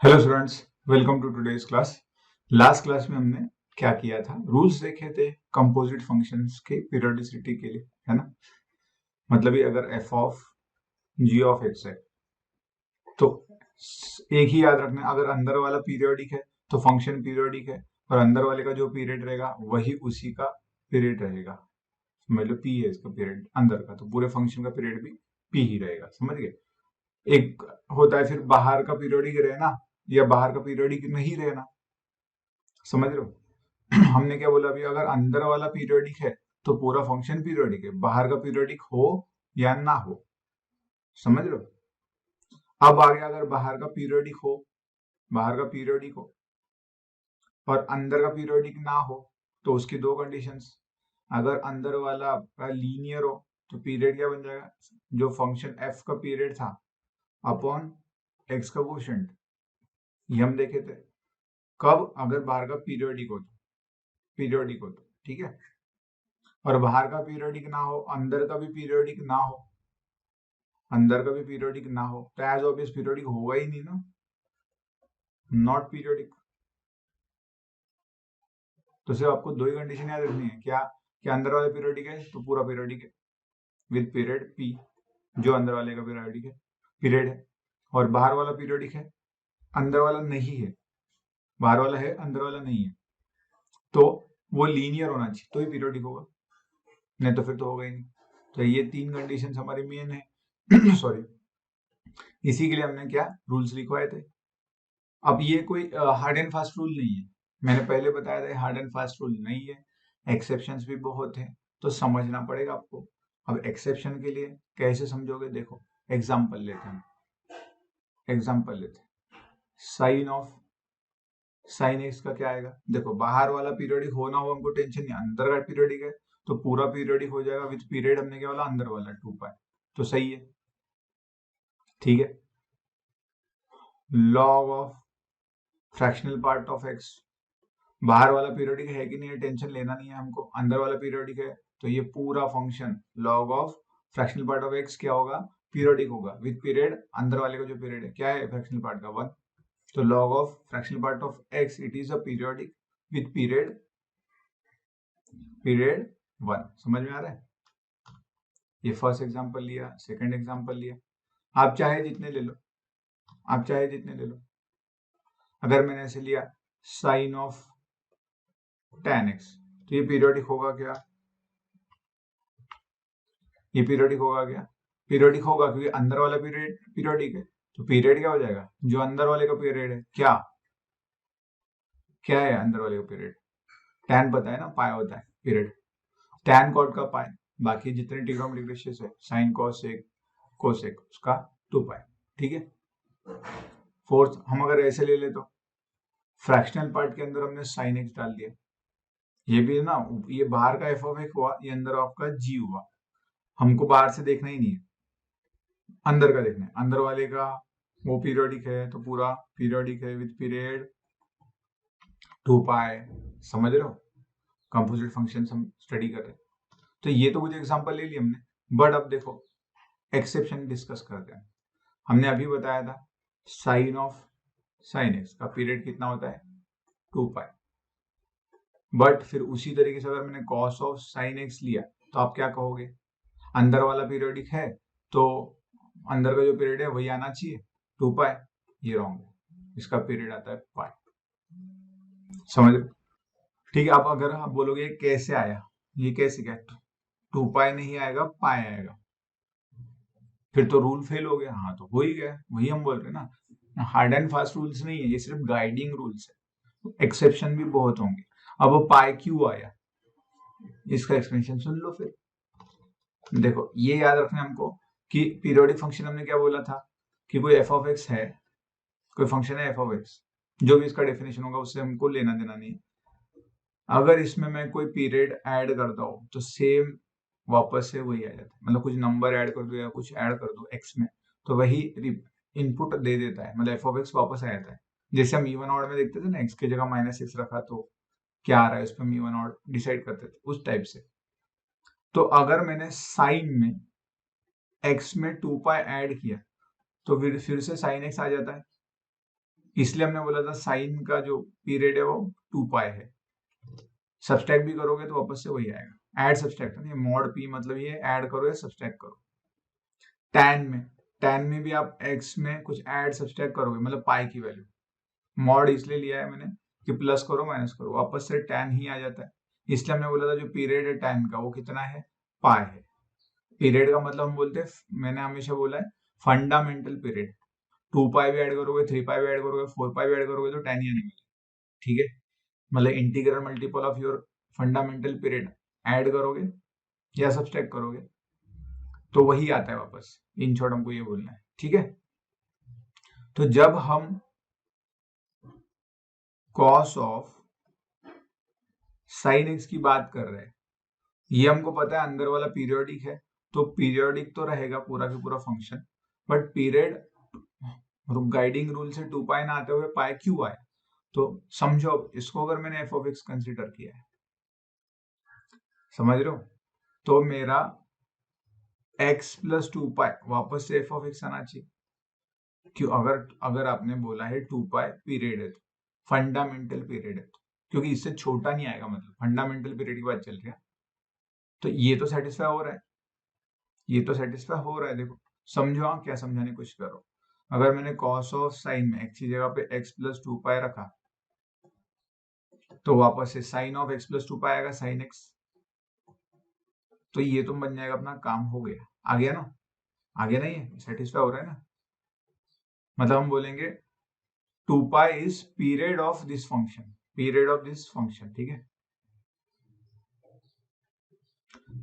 Hello students, welcome to today's class. Last class में हमने क्या किया था, रूल्स देखे थे कंपोजिट फंक्शंस के पीरियोडिसिटी के लिए, है ना। मतलब ये अगर f of g of x है तो एक ही याद रखना, अगर अंदर वाला पीरियोडिक है तो फंक्शन पीरियोडिक है, और अंदर वाले का जो पीरियड रहेगा वही उसी का पीरियड रहेगा। समझ लो, पी है इसका पीरियड अंदर का, तो पूरे फंक्शन का पीरियड भी पी ही रहेगा। समझ गए। एक होता है फिर बाहर का पीरियोडिक रहना या बाहर का पीरियोडिक नहीं रहना। समझ रहे हो। हमने क्या बोला अभी, अगर अंदर वाला पीरियोडिक है तो पूरा फंक्शन पीरियोडिक है, बाहर का पीरियोडिक हो या ना हो। समझ रहे हो। अब आगे अगर बाहर का पीरियोडिक हो, बाहर का पीरियोडिक हो और अंदर का पीरियोडिक ना हो, तो उसकी दो कंडीशंस। अगर अंदर वाला लीनियर हो तो पीरियड क्या बन जाएगा, जो फंक्शन एफ का पीरियड था अपॉन एक्स का कोशेंट। ये हम देखे थे कब, अगर बाहर का पीरियोडिक हो तो, पीरियोडिक हो तो, ठीक है। और बाहर का पीरियोडिक ना हो, अंदर का भी पीरियोडिक ना हो, अंदर का भी पीरियोडिक ना हो, तो एज ऑब्वियस पीरियोडिक होगा ही नहीं ना, नॉट पीरियोडिक। तो सिर्फ आपको दो ही कंडीशन याद रखनी है, क्या क्या अंदर वाला पीरियोडिक है तो पूरा पीरियोडिक है विद पीरियड पी, जो अंदर वाले का पीरियोडिक है, पीरियड है। और बाहर वाला पीरियोडिक है, अंदर वाला नहीं है, बाहर वाला है अंदर वाला नहीं है, तो वो लीनियर होना चाहिए तो ही पीरियोडिक होगा, नहीं तो फिर तो होगा ही नहीं। तो ये तीन कंडीशन हमारी मेन है। सॉरी, इसी के लिए हमने क्या रूल्स लिखवाए थे। अब ये कोई हार्ड एंड फास्ट रूल नहीं है, मैंने पहले बताया था हार्ड एंड फास्ट रूल नहीं है, एक्सेप्शंस भी बहुत हैं, तो समझना पड़ेगा आपको। अब एक्सेप्शन के लिए कैसे समझोगे, देखो एग्जांपल लेते हैं, एग्जांपल लेते हैं। साइन ऑफ साइन एक्स का क्या आएगा, देखो बाहर वाला पीरियोडिक होना हो हमको टेंशन नहीं, अंदर का पीरियोडिक है तो पूरा पीरियोडिक हो जाएगा विद पीरियड, हमने क्या बोला अंदर वाला 2 पाई, तो सही है, ठीक है। Log of fractional part of x, बाहर वाला पीरियोडिक है कि नहीं है टेंशन लेना नहीं है हमको, अंदर वाला पीरियोडिक है, तो ये पूरा function log of fractional part of x क्या होगा, पीरियोडिक होगा विद पीरियड, अंदर वाले का जो पीरियड है क्या है फ्रैक्शनल पार्ट का 1, तो log of fractional part of x it is a periodic with period, period 1। समझ में आ रहा है। ये फर्स्ट एग्जांपल लिया, सेकंड एग्जांपल लिया, आप चाहे जितने ले लो, आप चाहे जितने ले लो। अगर मैंने ऐसे लिया साइन ऑफ tan x, तो ये पीरियोडिक होगा क्या, ये पीरियोडिक होगा क्या, पीरियोडिक होगा क्योंकि अंदर वाला पीरियड पीरियोडिक है, तो पीरियड क्या हो जाएगा, जो अंदर वाले का पीरियड है, क्या क्या है अंदर वाले का पीरियड, tan पता है ना, पाई होता है पीरियड, tan कॉट का पाई, बाकी जितने ट्रिग्नोमेट्रिक रेशियोस है साइन कोसेक कोसेक उसका 2 पाई, ठीक है। फोर्थ हम अगर ऐसे ले ले तो फ्रैक्शनल पार्ट के अंदर हमने साइन एक्स डाल दिया, ये भी है ना, ये बाहर का एफ ऑफ एक्स हुआ, ये अंदर ऑफ का जी हुआ, हमको बाहर से देखना ही नहीं है, अंदर का देखना है, अंदर वाले का वो पीरियोडिक है तो पूरा पीरियोडिक है विद पीरियड 2 पाई। समझ रहे हो, कंपोजिट फंक्शन हम स्टडी कर रहे हैं, तो ये तो कुछ एग्जांपल ले लिए हमने, बट अब देखो एक्सेप्शन डिस्कस करते हैं। हमने अभी बताया था साइन ऑफ साइन एक्स का पीरियड कितना होता है 2 पाई, बट फिर उसी तरीके से अगर मैंने कॉस ऑफ साइन एक्स लिया तो आप क्या कहोगे, अंदर वाला पीरियोडिक है तो अंदर का जो पीरियड है वही आना चाहिए 2 पाई, ये रॉन्ग है, इसका पीरियड आता है पाई। समझ रहे हो? ठीक है। अब अगर आप बोलोगे कैसे आया, ये कैसे क्या, 2 पाई नहीं आएगा पाई आएगा, फिर तो रूल फेल हो गया, हाँ तो हो ही गया, वही हम बोल रहे हैं ना, हार्ड एंड फास्ट रूल्स नहीं है, ये सिर्फ गाइडिंग रूल्स है, एक्सेप्शन भी बहुत होंगे। अब वो पाई क्यों आया, इसका एक्सप्लेनेशन सुन लो फिर। देखो ये याद रखना है हमको कि पीरियोडिक फंक्शन हमने क्या बोला था, कि कोई एफ ऑफ एक्स है, कोई फंक्शन है एफ ऑफ एक्स, जो भी इसका डेफिनेशन होगा उससे हमको लेना देना नहीं है। अगर इसमें मैं कोई पीरियड ऐड करता हूँ तो सेम वापस से वही आ जाता है, मतलब कुछ नंबर ऐड कर दो या कुछ ऐड कर दो एक्स में, तो वही इनपुट दे देता है, मतलब एफ ऑफ एक्स वापस आ जाता है। जैसे हम इवन ऑड में देखते थे ना, एक्स की जगह -6 रखा तो क्या आ रहा है, उस पर हम इवन ऑड डिसाइड करते थे, उस टाइप से। तो अगर मैंने साइन में एक्स में 2 पाई ऐड किया तो फिर से साइन एक्स आ जाता है, इसलिए हमने बोला था साइन का जो पीरियड है वो 2 पाई है। सब्सट्रैक्ट भी करोगे तो वापस से वही आएगा। ऐड सब्सट्रैक्ट नहीं, मॉड पी मतलब ये ऐड करो या सब्सट्रैक्ट करो। टैन में भी आप एक्स में कुछ ऐड सब्सट्रैक्ट करोगे, मतलब पाई की वैल्यू। मॉड इसलिए लिया है मैंने कि प्लस करो माइनस करो वापस से टैन ही आ जाता है। इसलिए हमने बोला था जो पीरियड है टैन का वो कितना है, पाई है। पीरियड का मतलब हम बोलते हैं, मैंने हमेशा बोला है फंडामेंटल पीरियड। 2 पाई भी ऐड करोगे, 3 पाई भी ऐड करोगे, 4 पाई भी ऐड करोगे तो टैन ही आने वाला है। ठीक है, मतलब integral multiple of your fundamental period add करोगे या सब्सट्रैक्ट करोगे तो वही आता है वापस। इन शॉर्ट हमको ये बोलना है। ठीक है, तो जब हम कॉस ऑफ साइन एक्स की बात कर रहे हैं, ये हमको पता है अंदर वाला पीरियोडिक है, तो पीरियोडिक तो रहेगा पूरा का पूरा function, but period guiding rule से 2 पाई ना आते हुए पाई क्यों आए, तो समझो इसको अगर मैंने एफ ऑफ एक्स कंसिडर किया है, समझ रहे हो, तो मेरा x प्लस 2 पाई वापस से एफ ऑफ एक्स आना चाहिए। क्यों, अगर अगर आपने बोला है 2 पाई पीरियड है, फंडामेंटल पीरियड है, क्योंकि इससे छोटा नहीं आएगा, मतलब फंडामेंटल पीरियड की बात चल रही है, तो ये तो सेटिस्फाई हो रहा है, ये तो सेटिस्फाई हो रहा है। देखो समझो, हाँ क्या समझाने की कोशिश करो। अगर मैंने कॉस ऑफ साइन में एक्स की जगह पे x प्लस 2 पाई रखा, तो वापस से साइन ऑफ x प्लस 2 पाई आएगा, साइन एक्स। तो ये तो बन जाएगा अपना, काम हो गया। आ गया ना, आ गया नहीं है, सेटिस्फाई हो रहा है ना। मतलब हम बोलेंगे 2 pi is period of this function, period of this function. ठीक है,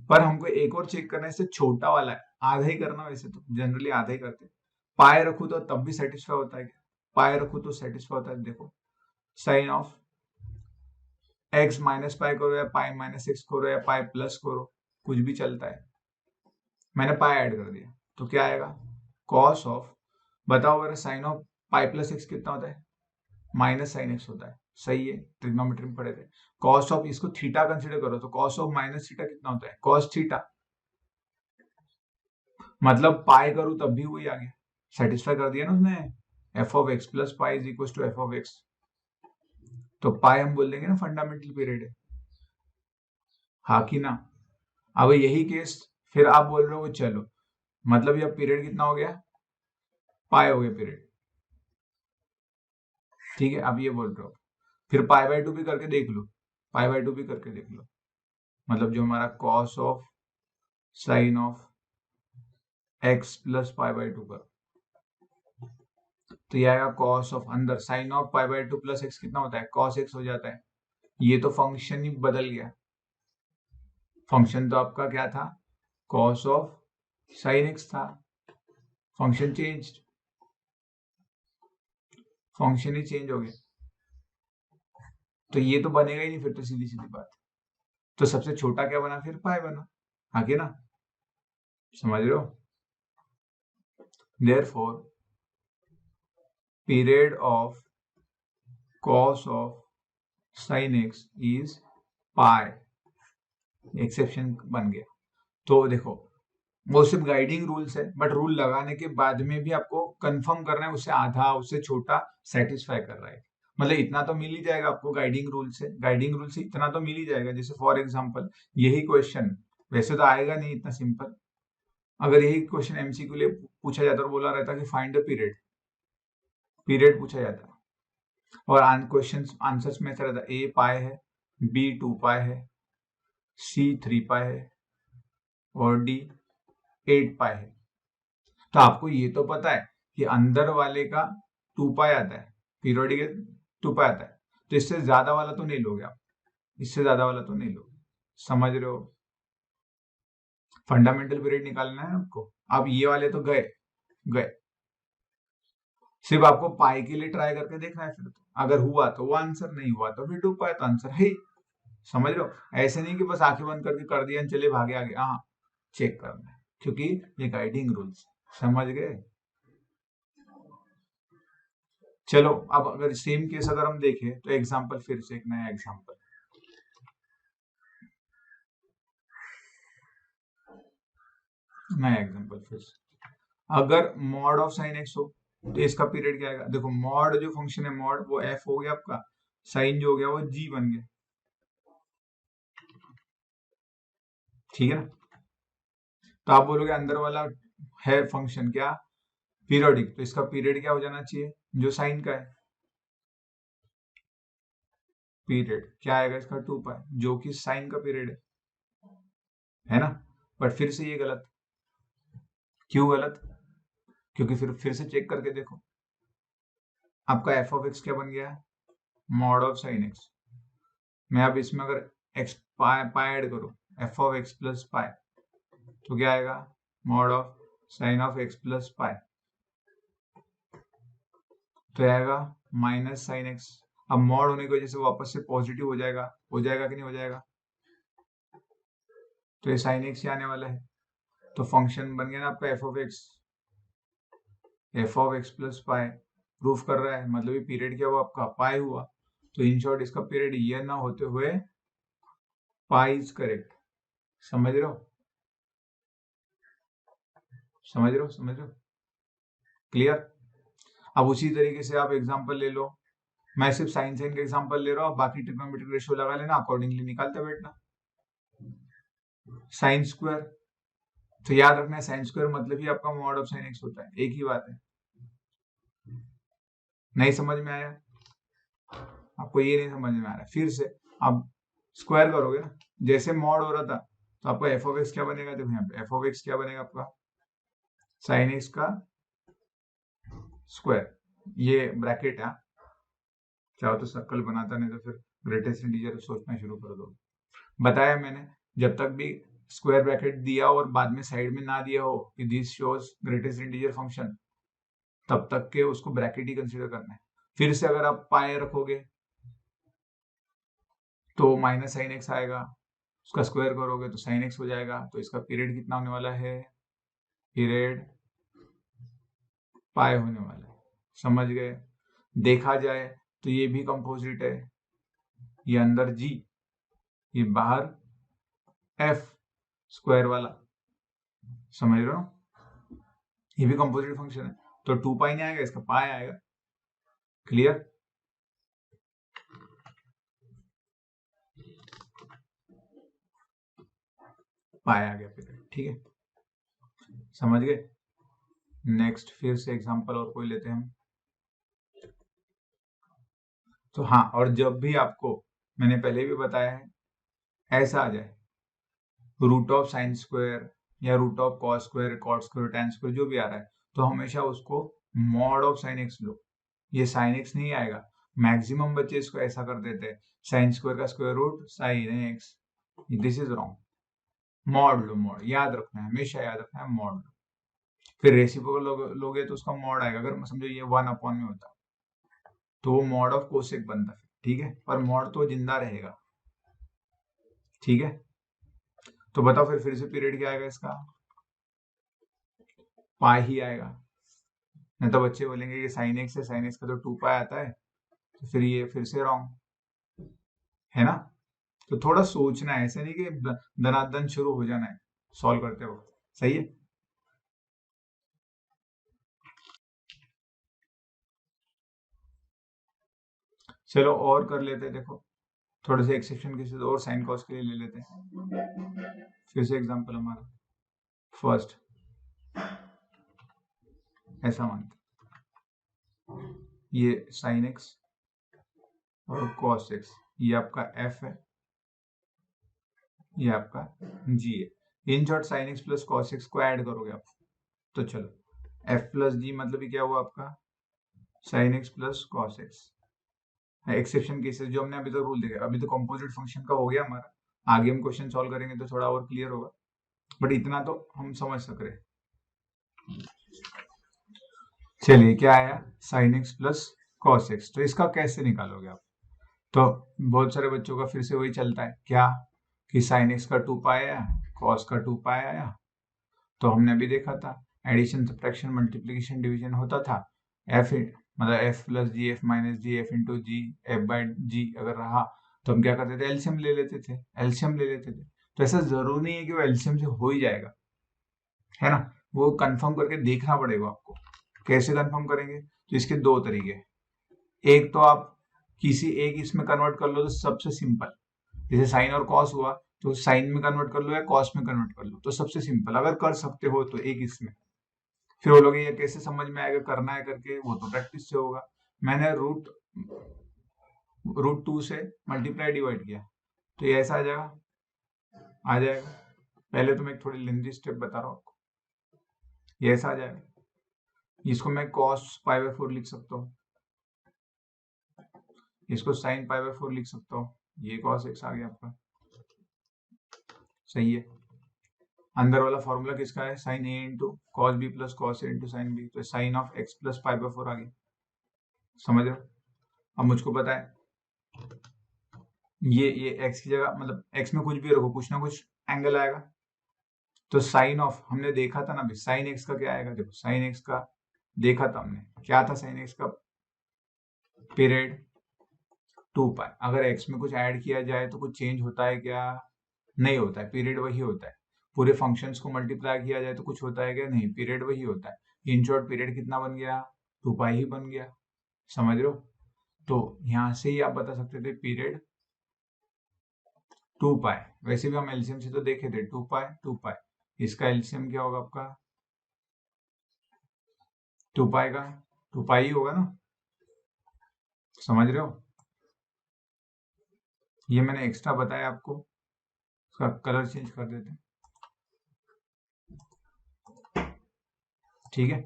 पर हमको एक और चेक करना है, इससे छोटा वाला है, आधा ही करना, वैसे तो जनरली आधा ही करते हैं। पाई रखू तो तब भी सेटिस्फाई होता है क्या, पाई रखू तो सेटिस्फाई होता है। देखो sine of x minus pi करो या पाई माइनस एक्स करो या पाई प्लस करो, कुछ भी चलता है। मैंने पाई ऐड कर दिया तो क्या आएगा, कॉस ऑफ, बताओ अगर sine of pi plus x कितना होता है, माइनस साइन एक्स होता है। सही है, ट्रिग्नोमेट्री में पढ़े थे। कॉस ऑफ, इसको थीटा कंसिडर करो, तो कॉस ऑफ माइनस थीटा कितना होता है, कॉस थीटा। मतलब पाई करूं तब भी वही आ गया, सेटिस्फाई कर दिया ना उसने। F of x plus pi is equal to f of x, तो पाई हम बोल देंगे ना फंडामेंटल पीरियड है, हाँ कि ना। अब यही केस, फिर आप बोल रहे हो चलो, मतलब ये पीरियड कितना हो गया, पाई हो गया पीरियड। ठीक है, अब ये बोल रहे हो, फिर पाई बाय 2 भी करके देख लो, पाई बाय 2 भी करके देख लो, मतलब जो हमारा cos of sine of x plus pi by 2 का, तो ये आएगा कॉस ऑफ, अंदर sine of pi by 2 plus x कितना होता है, कॉस एक्स हो जाता है। ये तो फंक्शन ही बदल गया, फंक्शन तो आपका क्या था, कॉस ऑफ साइन एक्स था, फंक्शन चेंज, फंक्शन ही चेंज हो गया, तो ये तो बनेगा ही नहीं फिर, तो सीधी सीधी बात। तो सबसे छोटा क्या बना, फिर पाई बना, आगे ना, समझ रहे हो। Therefore period of cos of sin x is pi, exception बन गया। तो देखो वो सिर्फ गाइडिंग रूल्स है, बट रूल लगाने के बाद में भी आपको कंफर्म करना है उससे आधा उससे छोटा सेटिस्फाई कर रहा है, मतलब इतना तो मिल ही जाएगा आपको गाइडिंग रूल से, गाइडिंग रूल से इतना तो मिल ही जाएगा। जैसे फॉर एग्जांपल यही क्वेश्चन, वैसे तो आएगा नहीं इतना सिंपल, अगर यही क्वेश्चन एमसीक्यू लिए पूछा जाता और बोला रहता कि फाइंड द पीरियड, पीरियड पूछा जाता, और क्वेश्चन आंसर्स में ऐसा रहता, ए पाई है, बी 2 पाई है, सी 3 पाई है और डी 8 पाई है, तो आपको ये तो पता है कि अंदर वाले का 2 पाई आता है, पीरियोडिक 2 पाई आता है, तो इससे ज्यादा वाला तो नहीं लोगे आप, इससे ज्यादा वाला तो नहीं लोगे, समझ रहे हो। फंडामेंटल पीरियड निकालना है आपको, अब ये वाले तो गए गए, सिर्फ आपको पाई के लिए ट्राई करके देखना है, फिर तो अगर हुआ तो वो आंसर, नहीं हुआ तो फिर 2 पाई तो आंसर है ही। समझ रहे हो, ऐसे नहीं कि बस आंखें बंद करके कर दिया चले भागे आगे, हाँ चेक करना है, क्योंकि ये गाइडिंग रूल्स, समझ गए। चलो अब अगर सेम केस अगर हम देखें तो एग्जांपल, फिर से एक नया एग्जांपल, नया एग्जांपल फिर से, अगर मॉड ऑफ साइन एक्स हो, तो इसका पीरियड क्या आएगा? देखो मॉड जो फंक्शन है मॉड वो एफ हो गया आपका, साइन जो हो गया वो जी बन गया, ठीक है ना। तो आप बोलोगे अंदर वाला है फंक्शन क्या पीरियोडिक, तो इसका पीरियड क्या हो जाना चाहिए जो साइन का है, पीरियड क्या आएगा इसका 2 पाई, जो कि साइन का पीरियड है ना। बट फिर से ये गलत, क्यों गलत? क्योंकि फिर से चेक करके देखो, आपका एफ ऑफ एक्स क्या बन गया, मॉड ऑफ साइन एक्स। मैं अब इसमें अगर एक्स पाई पाई ऐड करूं, एफ ऑफ एक्स प्लस पाई, तो क्या आएगा, mod of sine of x plus पाई, तो आएगा माइनस साइन एक्स। अब मॉड होने की वजह से वापस से पॉजिटिव हो जाएगा कि नहीं हो जाएगा, तो ये साइन एक्स ही आने वाला है। तो फंक्शन बन गया ना आपका F of x plus pi, proof कर रहा है, मतलब ये पीरियड क्या हुआ आपका, पाई हुआ। तो इन शॉर्ट इसका पीरियड ये ना होते हुए पाई इज करेक्ट। समझ रहे हो, समझ रहे हो, समझ रहे हो, क्लियर। अब उसी तरीके से आप एग्जांपल ले लो, मैं सिर्फ साइन साइन का एग्जांपल ले रहा हूँ, बाकी ट्रिग्नोमेट्रिक रेशियो लगा लेना, अकॉर्डिंगली निकालते बैठना। साइन स्क्वायर, तो याद रखना है साइन स्क्वायर मतलब ही आपका मॉड ऑफ साइन एक्स होता है, एक ही बात है। नहीं समझ में आया आपको, ये नहीं समझ में आ रहा है, फिर से आप स्क्वायर करोगे ना, जैसे मॉड हो रहा था तो आपका एफ ऑफ एक्स क्या बनेगा, देखो यहाँ पे एफ ऑफ एक्स क्या बनेगा आपका, साइन एक्स का स्क्वायर, ये ब्रैकेट है, चाहो तो सर्कल बनाता, नहीं तो फिर ग्रेटेस्ट इंटीजर सोचना शुरू कर दो। बताया मैंने, जब तक भी स्क्वायर ब्रैकेट दिया और बाद में साइड में ना दिया हो कि this shows greatest integer function, तब तक के उसको ब्रैकेट ही कंसीडर करना है। फिर से अगर आप पाए रखोगे तो माइनस साइन एक्स आएगा, उसका स्क्वायर करोगे तो साइन एक्स हो जाएगा, तो इसका पीरियड कितना होने वाला है, पीरियड पाए होने वाला है। समझ गए। देखा जाए तो ये भी कंपोजिट है, ये अंदर जी, ये बाहर एफ स्क्वायर वाला, समझ रहे हो, ये भी कंपोजिट फंक्शन है, तो 2 पाई नहीं आएगा, इसका पाई आएगा, क्लियर। पाई आ गया पीरियड, ठीक है, समझ गए। नेक्स्ट फिर से एग्जांपल और कोई लेते हैं हम। तो हाँ, और जब भी आपको, मैंने पहले भी बताया है, ऐसा आ जाए रूट ऑफ साइन स्क्वायर या root of cos square, cot square, tan square, जो भी आ रहा है, तो हमेशा उसको मॉड ऑफ साइन एक्स लो। ये साइन एक्स नहीं आएगा, मैक्सिमम बच्चे इसको ऐसा कर देते हैं, साइन स्क्वायर का square root sine x, this is wrong. Mod लो, मॉड याद रखना है, हमेशा याद रखना है, मॉड लो। फिर रेसिप्रोकल लोगे तो उसका मॉड आएगा, अगर समझो ये 1 अपॉन में होता तो वो मॉड ऑफ कोसेक बनता फिर, ठीक है, पर मॉड तो जिंदा रहेगा, ठीक है। तो बताओ फिर से पीरियड क्या आएगा इसका, पाई ही आएगा। नहीं तो बच्चे बोलेंगे ये साइन एक्स है, साइन एक्स का तो 2 पाई आता है, तो फिर ये फिर से रॉन्ग है ना। तो थोड़ा सोचना है, ऐसे नहीं कि धनाधन शुरू हो जाना है सॉल्व करते हो, सही है। चलो और कर लेते हैं, देखो थोड़े से एक्सेप्शन केसेस और साइन कॉस के लिए ले लेते हैं। फिर से एग्जांपल हमारा फर्स्ट, ऐसा मानते ये साइन एक्स और कॉस एक्स, ये आपका एफ है, ये आपका जी है। In short sine x plus cos x को ऐड करोगे आप, तो चलो एफ प्लस जी मतलब ये क्या हुआ आपका, sine x plus cos x. Exception cases जो हमने अभी तक रूल देखे, अभी तो कंपोजिट फंक्शन का हो गया हमारा, आगे हम क्वेश्चन सॉल्व करेंगे तो थोड़ा और क्लियर होगा, बट इतना तो हम समझ सक रहे। चलिए क्या आया, sine x plus cos x, तो इसका कैसे निकालोगे आप। तो बहुत सारे बच्चों का फिर से वही चलता है क्या, कि साइन एक्स का 2 पाई आया, कॉस का 2 पाई आया। तो हमने अभी देखा था एडिशन सब्ट्रैक्शन मल्टीप्लीकेशन डिवीजन होता था, एफ मतलब f plus g, f minus g, f into g, f by g अगर रहा तो हम क्या करते थे, एलसीएम ले लेते थे, एलसीएम ले लेते थे। तो ऐसा जरूरी नहीं है कि वो एलसीएम से हो ही जाएगा, है ना, वो कंफर्म करके देखना पड़ेगा आपको कैसे कंफर्म करेंगे? तो इसके दो तरीके, एक तो आप किसी एक इसमें कन्वर्ट कर लो तो सबसे सिंपल, जैसे साइन और कॉस हुआ तो साइन में कन्वर्ट कर लो या कॉस में कन्वर्ट कर लो, तो सबसे सिंपल अगर कर सकते हो तो एक इसमें। फिर बोलोगे ये कैसे समझ में आएगा करना है करके, वो तो प्रैक्टिस से होगा। मैंने रूट 2 से मल्टीप्लाई डिवाइड किया तो ये ऐसा आ जाएगा। पहले तो मैं एक थोड़ी लेंथी स्टेप बता रहा हूँ आपको, ये ऐसा आ जाएगा। इसको मैं cos π/4 लिख सकता हूँ, इसको sin π/4 लिख सकता हूँ, ये cos x आ गया आपका, सही है। अंदर वाला फॉर्मूला किसका है? sin a into cos b plus cos a into sine b, तो साइन ऑफ x प्लस π/4 आ गया, समझ रहे हो? अब मुझको पता है ये x की जगह मतलब x में कुछ भी रखो, कुछ ना कुछ एंगल आएगा, तो साइन ऑफ हमने देखा था ना अभी, साइन एक्स का क्या आएगा? देखो साइन एक्स का देखा था हमने, क्या था साइन एक्स का? पीरियड 2π। अगर एक्स में कुछ ऐड किया जाए तो कुछ चेंज होता है क्या? नहीं होता है, पीरियड वही होता है। पूरे फंक्शंस को मल्टीप्लाई किया जाए तो कुछ होता है क्या? नहीं, पीरियड वही होता है। इन शॉर्ट पीरियड कितना बन गया? 2π ही बन गया, समझ रहे हो? तो यहां से ही आप बता सकते थे पीरियड 2π। वैसे भी हम एलसीएम से तो देखे थे 2π, इसका एलसीएम क्या होगा आपका? 2π का 2π ही होगा ना, समझ रहे हो? ये मैंने एक्स्ट्रा बताया आपको, उसका कलर चेंज कर देते हैं, ठीक है।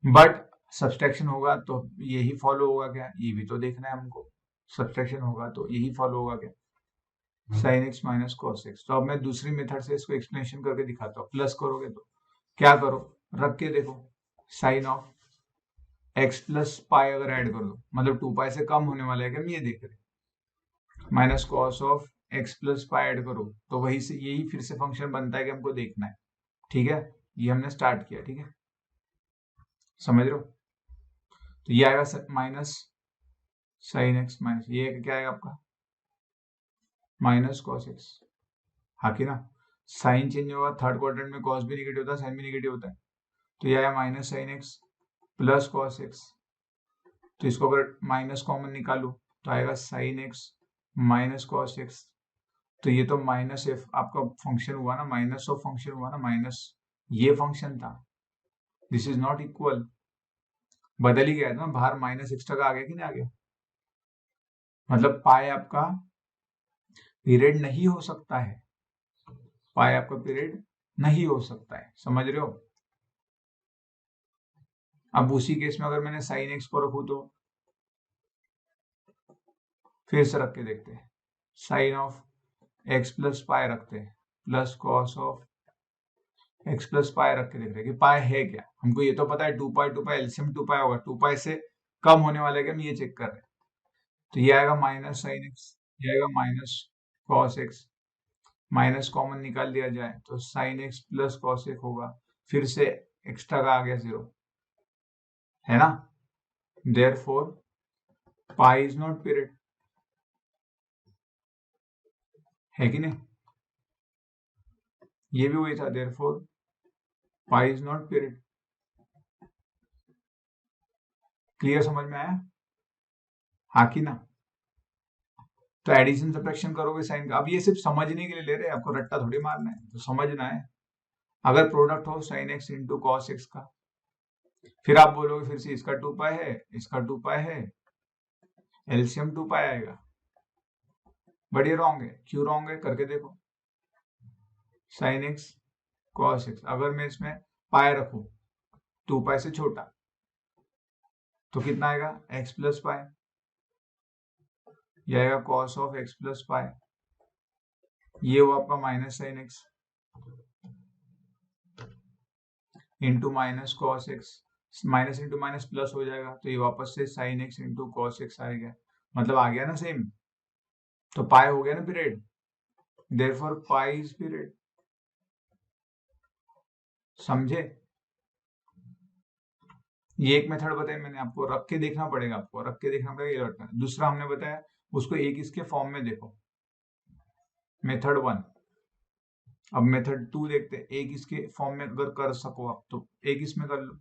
बट सब्सट्रैक्शन होगा तो यही फॉलो होगा क्या? ये भी तो देखना है हमको। सब्सट्रैक्शन होगा तो यही फॉलो होगा क्या? Sine x minus cos x. तो अब मैं दूसरी मेथड से इसको एक्सप्लेनेशन करके दिखाता हूँ। प्लस करोगे तो क्या करो, रख के देखो, sine of x plus pi अगर ऐड कर दो, मतलब 2π से कम होने वाला है क्या? हम ये देख रहे, minus cos of x plus pi add करो तो वही से यही फिर से फंक्शन बनता है कि हमको देखना है, ठीक है। ये हमने स्टार्ट किया, ठीक है, समझ रहे हो? तो ये आएगा माइनस साइन एक्स माइनस ये क्या आएगा आपका? माइनस कॉस एक्स, हाँ कि ना? साइन चेंज होगा, थर्ड क्वाड्रेंट में कॉस भी निगेटिव होता है, साइन भी निगेटिव होता है, तो ये आया minus sine x plus cos x. तो इसको अगर माइनस कॉमन निकालू तो आएगा sine x minus cos x. तो ये तो माइनस एफ आपका फंक्शन हुआ ना, माइनस ऑफ फंक्शन हुआ ना, माइनस ये फंक्शन था, दिस इज नॉट इक्वल, बदल ही गया था ना, बाहर माइनस एक्स्ट्रा का आ गया कि नहीं आ गया? मतलब पाई आपका पीरियड नहीं हो सकता है, पाई आपका पीरियड नहीं हो सकता है, समझ रहे हो? अब उसी केस में अगर मैंने साइन एक्स को रखू तो फिर से रख के देखते हैं, sine of x plus pi रखते हैं plus cos of x plus pi रख के देख रहे हैं कि पाई है क्या। हमको ये तो पता है 2π एलसीएम 2π होगा, 2π से कम होने वाला है क्या, हम ये चेक कर रहे हैं। तो ये आएगा माइनस साइन एक्स, ये आएगा minus cos x, minus common निकाल दिया जाए तो sine x plus cos x होगा, फिर से एक्स्ट्रा का आ गया 0, है ना? Therefore pi is not period, है कि नहीं? ये भी वही था, therefore pi is not period. Clear, समझ में आया? हाँ कि ना? तो एडिशन सब्ट्रैक्शन करोगे साइन का, अब ये सिर्फ समझने के लिए ले रहे हैं, आपको रट्टा थोड़ी मारना है, तो समझना है। अगर प्रोडक्ट हो sign x into cos x का, फिर आप बोलोगे फिर से इसका 2π है, इसका 2π है, एलसीएम 2π आएगा, बट ये रॉन्ग है। क्यों रॉन्ग है करके देखो, साइन एक्स कॉस एक्स, अगर मैं इसमें पाई रखू 2π से छोटा तो कितना आएगा? एक्स प्लस पाई, ये आएगा कॉस ऑफ एक्स प्लस पाई, ये हुआ आपका minus sign x into minus cos x, minus into minus plus हो जाएगा तो ये वापस से sign x into cos x आएगा, मतलब आ गया ना सेम। तो पाई हो गया ना period, therefore pi is period, समझे? ये एक मेथड बताया मैंने आपको, रख के देखना पड़ेगा, आपको रख के देखना पड़ेगा, ये रखना। दूसरा हमने बताया उसको एक इसके फॉर्म में देखो, मेथड 1। अब मेथड 2 देखते हैं, एक इसके फॉर्म में अगर कर सको आप तो एक इसमें कर लो,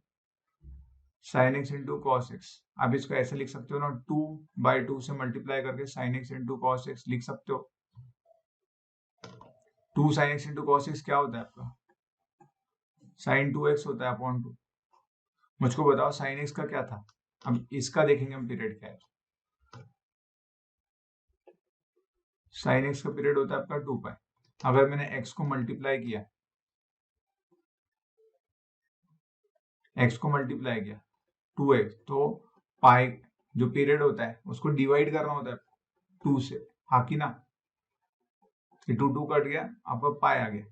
sine x into cos x. आप इसको ऐसे लिख सकते हो ना, 2/2 से मल्टीप्लाई करके sign x into cos x लिख सकते हो। 2 sign x into cos x क्या होता है आपका, साइन 2x होता है अपॉन 2। मुझको बताओ साइन एक्स का क्या था, अब इसका देखेंगे हम पीरियड क्या है। साइन एक्स का पीरियड होता है आपका 2 पाई। अगर मैंने x को मल्टीप्लाई किया, x को मल्टीप्लाई किया 2x, तो पाई जो पीरियड होता है उसको डिवाइड करना होता है 2 से, हाँ कि ना। 2 कट गया, आपका पाई आ गया,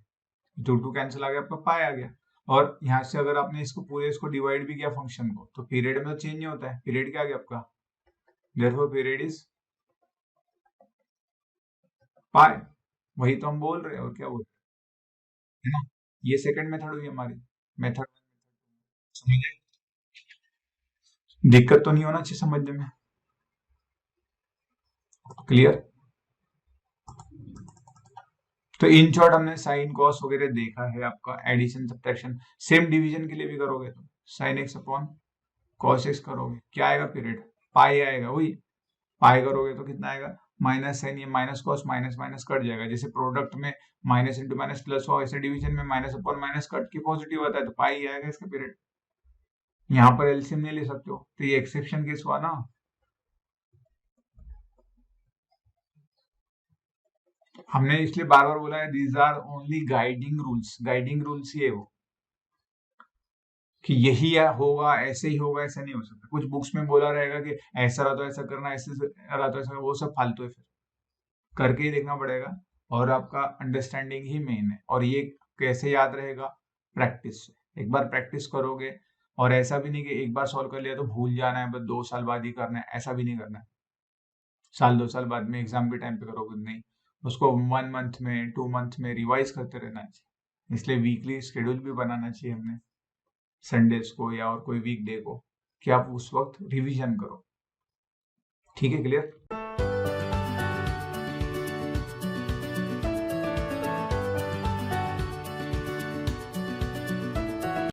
2 कैंसिल आ गया, आपका पाई आ गया। और यहाँ से अगर आपने इसको पूरे इसको डिवाइड भी किया फंक्शन को, तो पीरियड में तो चेंज नहीं होता है, पीरियड क्या आ गया आपका, देयरफॉर पीरियड इज पाई। वही तो हम बोल रहे हैं, और क्या बोल रहे हैं, है ना। ये सेकंड मेथड हुई हमारी, मेथड समझे, दिक्कत तो नहीं होना चाहिए समझने में, क्लियर। तो इन शॉर्ट हमने साइन कॉस वगैरह देखा है, आपका एडिशन सब्ट्रैक्शन। सेम डिवीजन के लिए भी करोगे तो sine x upon cos x करोगे, क्या आएगा पीरियड, पाई आएगा, वही पाई करोगे तो कितना आएगा, माइनस साइन, ये minus cos minus minus cut जाएगा, जैसे प्रोडक्ट में माइनस इंटू माइनस प्लस हो, ऐसे डिवीजन में माइनस अपॉन माइनस कट के पॉजिटिव आता है, तो पाई आएगा इसका पीरियड। यहाँ पर एलसीएम नहीं ले सकते हो, तो ये एक्सेप्शन केस हुआ ना। हमने इसलिए बार बार बोला है these are only guiding rules, guiding rules ही है वो, कि यही होगा ऐसे ही होगा, ऐसा नहीं हो सकता। कुछ बुक्स में बोला रहेगा कि ऐसा रहा तो ऐसा करना, ऐसे रहा तो ऐसा, वो सब फालतू है, फिर करके ही देखना पड़ेगा। और आपका अंडरस्टैंडिंग ही मेन है, और ये कैसे याद रहेगा, प्रैक्टिस से। एक बार प्रैक्टिस करोगे, और ऐसा भी नहीं कि एक बार सॉल्व कर लिया तो भूल जाना है, बस 2 साल बाद ही करना है, ऐसा भी नहीं करना है। साल 2 साल बाद में एग्जाम के टाइम पे करोगे नहीं, उसको 1 मंथ में 2 मंथ में रिवाइज करते रहना चाहिए। इसलिए वीकली शेड्यूल भी बनाना चाहिए हमने, संडेज को या और कोई वीकडे को, कि आप उस वक्त रिवीजन करो। ठीक है, क्लियर।